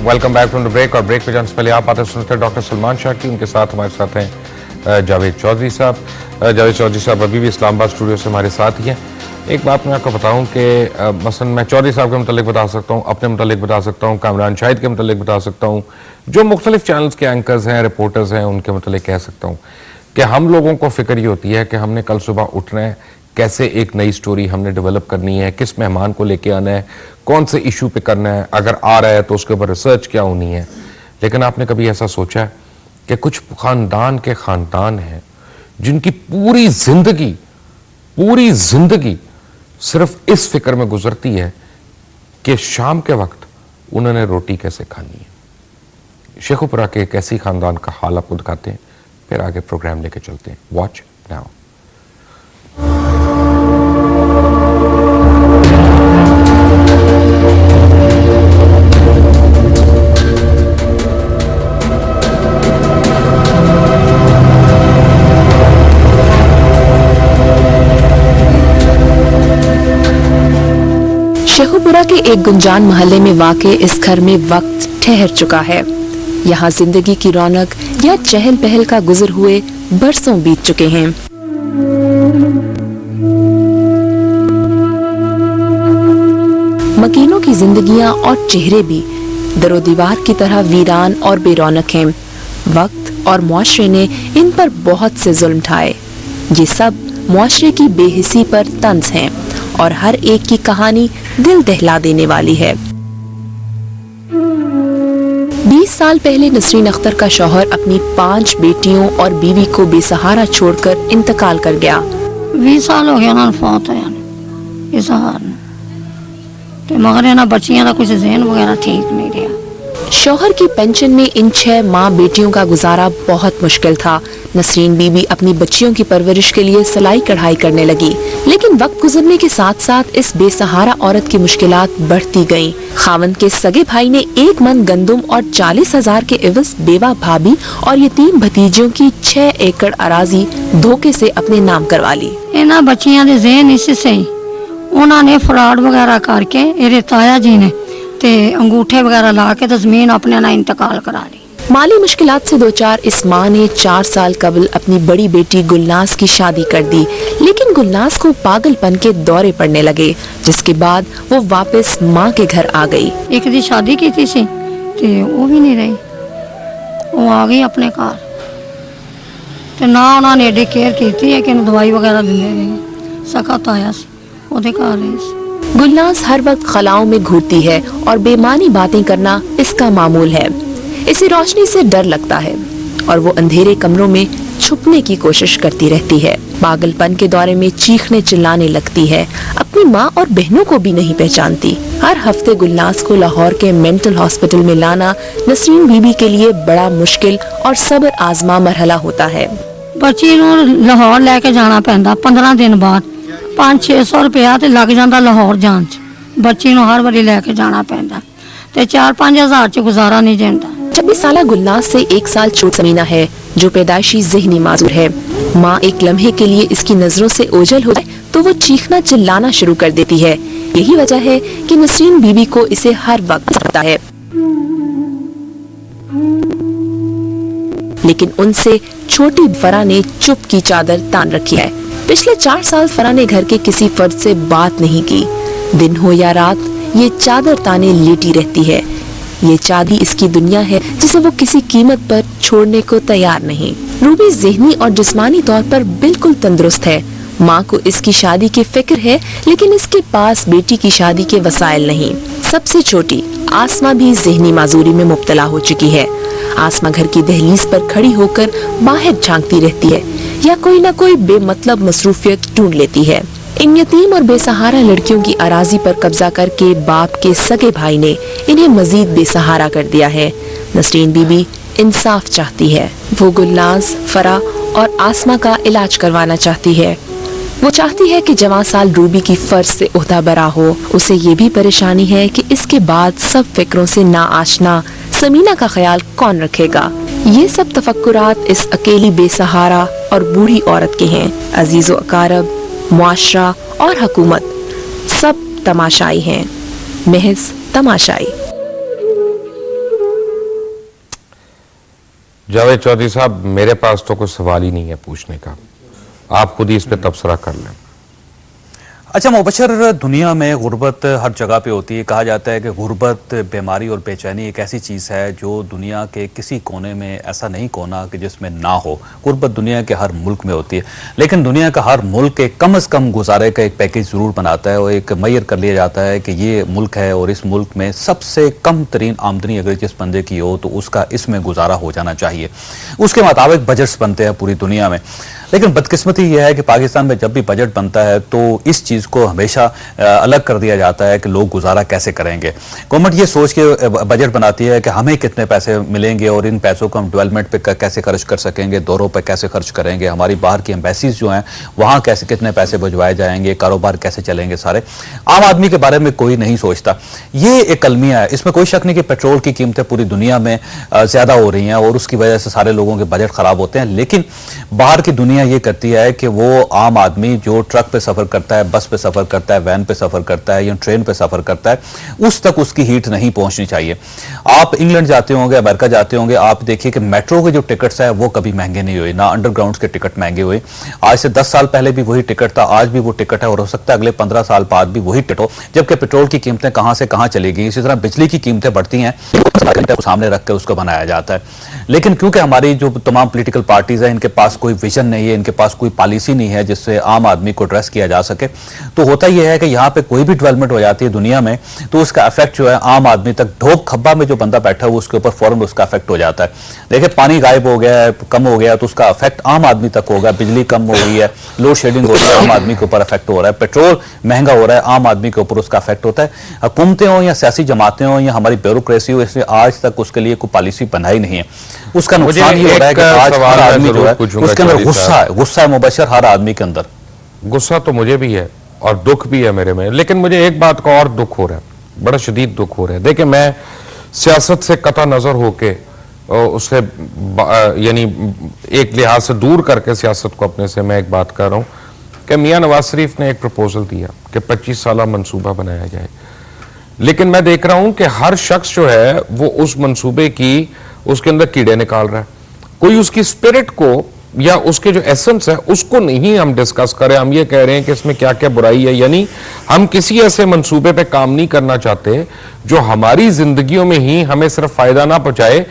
Welcome back from the break. और break पे जाने से पहले आप बातें सुनते हैं डॉक्टर सलमान शाह की। उनके साथ हमारे साथ हैं जावेद चौधरी साहब। जावेद चौधरी साहब अभी भी इस्लामाबाद स्टूडियो से हमारे साथ ही हैं। एक बात मैं आपको बताऊं कि मसलन मैं चौधरी साहब के मुतालिक बता सकता हूं, अपने मुतालिक बता सकता हूं, कामरान शाहिद के मुतालिक बता सकता हूं, जो मुख्तलिफ चैनल्स के एंकर्स हैं, रिपोर्टर्स हैं, उनके मुतालिक कह सकता हूं कि हम लोगों को फिक्र ये होती है कि हमने कल सुबह उठना है, कैसे एक नई स्टोरी हमने डेवलप करनी है, किस मेहमान को लेके आना है, कौन से इशू पे करना है, अगर आ रहा है तो उसके ऊपर रिसर्च क्या होनी है। लेकिन आपने कभी ऐसा सोचा है कि कुछ खानदान के खानदान हैं जिनकी पूरी जिंदगी सिर्फ इस फिक्र में गुजरती है कि शाम के वक्त उन्होंने रोटी कैसे खानी है। शेखुपुरा के एक ऐसी खानदान का हाल आपको दिखाते हैं, फिर आगे प्रोग्राम लेके चलते हैं। Watch now. शेखुपुरा के एक गुंजान मोहल्ले में वाक़े इस घर में वक्त ठहर चुका है। यहाँ जिंदगी की रौनक या चहल पहल का गुजर हुए बरसों बीत चुके हैं। मकीनों की जिंदगियां और चेहरे भी दरो दीवार की तरह वीरान और बेरौनक हैं। वक्त और मुआशरे ने इन पर बहुत से जुल्म ढाए। ये सब मुआशरे की बेहिसी पर तंज हैं और हर एक की कहानी दिल दहला देने वाली है। 20 साल पहले नसरीन अख्तर का शौहर अपनी 5 बेटियों और बीवी को बेसहारा छोड़कर इंतकाल कर गया। 20 साल हो गया ना फौत है इस हाल तो मगर ना बच्चियां का कुछ ज़हन वगैरह ठीक नहीं रहा। शौहर की पेंशन में इन 6 माँ बेटियों का गुजारा बहुत मुश्किल था। नसरीन बीबी अपनी बच्चियों की परवरिश के लिए सिलाई कढ़ाई करने लगी, लेकिन वक्त गुजरने के साथ साथ इस बेसहारा औरत की मुश्किलात बढ़ती गईं। खावंद के सगे भाई ने 1 मन गंदुम और 40,000 के एवज बेवा भाभी और यतीम भतीजियों की 6 एकड़ अराजी धोखे से अपने नाम करवा ली। इन्हां बच्चियां दे ज़हन इससे सही उन्होंने फ्रॉड वगैरह करके इहदे ताया जी ने ते अंगूठे वगैरह ला के जमीन अपने ना इंतकाल करा ली। माली मुश्किलात से 2-4 इस माँ ने 4 साल कबल अपनी बड़ी बेटी गुलनाज की शादी कर दी, लेकिन गुलनाज को पागलपन के दौरे पड़ने लगे, जिसके बाद वो वापस माँ के घर आ गई। एक दी शादी की थी सी ते वो भी नहीं रही, वो आ गई अपने घर ते ना उन्होंने एडी केयर की है कि दवाई वगैरह दिंदे रहे। सखत आया सी ओदे घर रही। गुलनाज हर वक्त खलाओं में घूरती है और बेमानी बातें करना इसका मामूल है। इसे रोशनी से डर लगता है और वो अंधेरे कमरों में छुपने की कोशिश करती रहती है। पागलपन के दौरे में चीखने चिल्लाने लगती है, अपनी माँ और बहनों को भी नहीं पहचानती। हर हफ्ते गुलनाज को लाहौर के मेंटल हॉस्पिटल में लाना नसरीन बीबी के लिए बड़ा मुश्किल और सब्र आजमा मरहला होता है। बच्ची लाहौर लेके जाना पैंदा 15 दिन बाद 500-600 रुपया ते लग जाता लाहौर जान च। बच्ची हर बारी लेके जाना पैंदा ते 4-5 हज़ार च गुजारा नहीं जाता। 26 साल गुलनाज से 1 साल छोटी समीना है, जो पैदाइशी ज़हनी माजूर है। माँ एक लम्हे के लिए इसकी नजरों से ओझल हो जाए तो वो चीखना चिल्लाना शुरू कर देती है। यही वजह है कि नसरीन बीबी को इसे हर वक्त सकता है, लेकिन उनसे छोटी फरा ने चुप की चादर तान रखी है। पिछले 4 साल फरा ने घर के किसी फर्द से बात नहीं की। दिन हो या रात ये चादर ताने लेटी रहती है। ये चांदी इसकी दुनिया है जिसे वो किसी कीमत पर छोड़ने को तैयार नहीं। रूबी ज़हनी और जिस्मानी तौर पर बिल्कुल तंदुरुस्त है। माँ को इसकी शादी की फिक्र है, लेकिन इसके पास बेटी की शादी के वसाइल नहीं। सबसे छोटी आसमा भी ज़हनी माजूरी में मुब्तला हो चुकी है। आसमा घर की दहलीज पर खड़ी होकर बाहर झांकती रहती है या कोई न कोई बेमतलब मसरूफियत ढूंढ लेती है। इन यतीम और बेसहारा लड़कियों की अराजी पर कब्जा करके बाप के सगे भाई ने इन्हें मजीद बेसहारा कर दिया है। नसरीन बीबी इंसाफ चाहती है। वो गुलनाज, फरा और आसमा का इलाज करवाना चाहती है। वो चाहती है कि जवां साल रूबी की फर्ज से ओहदा बरा हो। उसे ये भी परेशानी है कि इसके बाद सब फिक्रों से ना आशना समीना का ख्याल कौन रखेगा। ये सब तफक्कुरात इस अकेली बेसहारा और बूढ़ी औरत के हैं। अजीज़ो अकारब, मुआशरा और हुकूमत सब तमाशाई हैं, महज तमाशाई। जावेद चौधरी साहब, मेरे पास तो कोई सवाल ही नहीं है पूछने का, आप खुद ही इस पे तबसरा कर लें। अच्छा मुबशर, दुनिया में गुर्बत हर जगह पे होती है। कहा जाता है कि गुर्बत, बीमारी और बेचैनी एक ऐसी चीज़ है जो दुनिया के किसी कोने में ऐसा नहीं कोना कि जिसमें ना हो। गुर्बत दुनिया के हर मुल्क में होती है, लेकिन दुनिया का हर मुल्क एक कम से कम गुजारे का एक पैकेज ज़रूर बनाता है और एक मैयर कर लिया जाता है कि ये मुल्क है और इस मुल्क में सबसे कम तरीन आमदनी अगर जिस बंदे की हो तो उसका इसमें गुजारा हो जाना चाहिए। उसके मुताबिक बजट्स बनते हैं पूरी दुनिया में। लेकिन बदकिस्मती यह है कि पाकिस्तान में जब भी बजट बनता है तो इस चीज़ को हमेशा अलग कर दिया जाता है कि लोग गुजारा कैसे करेंगे। गवर्नमेंट ये सोच के बजट बनाती है कि हमें कितने पैसे मिलेंगे और इन पैसों को हम डेवलपमेंट पे कैसे खर्च कर सकेंगे, दौरों पे कैसे खर्च करेंगे, हमारी बाहर की एम्बेसीज जो हैं वहाँ कैसे कितने पैसे भिजवाए जाएंगे, कारोबार कैसे चलेंगे सारे। आम आदमी के बारे में कोई नहीं सोचता। ये एक अलमिया है, इसमें कोई शक नहीं कि पेट्रोल की कीमतें पूरी दुनिया में ज़्यादा हो रही हैं और उसकी वजह से सारे लोगों के बजट ख़राब होते हैं। लेकिन बाहर की दुनिया ये करती है कि वो आम आदमी जो ट्रक पे सफर करता है, बस पे सफर करता है, वैन पे सफर करता है या ट्रेन पे सफर करता है, उस तक उसकी हीट नहीं पहुंचनी चाहिए। आप इंग्लैंड जाते होंगे, अमेरिका जाते होंगे, आप देखिए कि मेट्रो के जो टिकट्स है वो कभी महंगे नहीं हुए, ना अंडरग्राउंड के टिकट महंगे हुए। आज से 10 साल पहले भी वही टिकट था, आज भी वो टिकट है और हो सकता है अगले 15 साल बाद भी वही टिकट हो। जबकि पेट्रोल की कीमतें कहां से कहां चली गई। इसी तरह बिजली की कीमतें बढ़ती हैं, सामने रख के उसको बनाया जाता है। लेकिन क्योंकि हमारी जो तमाम पॉलिटिकल पार्टीज हैं इनके पास कोई विजन नहीं है, इनके पास कोई पॉलिसी नहीं है जिससे आम आदमी को एड्रेस किया जा सके, तो होता यह है कि यहाँ पे कोई भी डेवलपमेंट हो जाती है दुनिया में तो उसका इफेक्ट जो है आम आदमी तक, ढोक खब्बा में जो बंदा बैठा है उसके ऊपर फौरन उसका इफेक्ट हो जाता है। देखिए पानी गायब हो गया है, कम हो गया तो उसका इफेक्ट आम आदमी तक होगा। बिजली कम हो गई है, लोड शेडिंग हो रही है, आम आदमी के ऊपर इफेक्ट हो रहा है। पेट्रोल महंगा हो रहा है, आम आदमी के ऊपर उसका इफेक्ट होता है। हुकूमतें हो या सियासी जमातें हो या हमारी ब्यूरोक्रेसी हो, इसने आज तक उसके लिए कोई पॉलिसी बनाई नहीं है। उसका नुकसान ये हो रहा है कि आज हर आदमी जो है उसके अंदर गुस्सा है मुबशर, हर आदमी के अंदर गुस्सा तो मुझे भी है और दुख भी है मेरे में। लेकिन मुझे एक बात का और दुख हो रहा है, बड़ा शदीद दुख हो रहा है। देखिए मैं सियासत से कता नजर होके उससे यानी एक लिहाज से दूर करके सियासत को अपने से मैं एक बात कर रहा हूं कि मियां नवाज शरीफ ने एक प्रपोजल दिया कि 25 साल मंसूबा बनाया जाए। लेकिन मैं देख रहा हूं कि हर शख्स जो है वो उस मंसूबे की उसके अंदर कीड़े निकाल रहा है। कोई उसकी स्पिरिट को या उसके जो एसेंस है उसको नहीं हम डिस्कस करें। हम ये कह रहे हैं कि इसमें क्या क्या बुराई है, यानी हम किसी ऐसे मंसूबे पे काम नहीं करना चाहते जो हमारी जिंदगियों में ही हमें सिर्फ फायदा ना पहुंचाए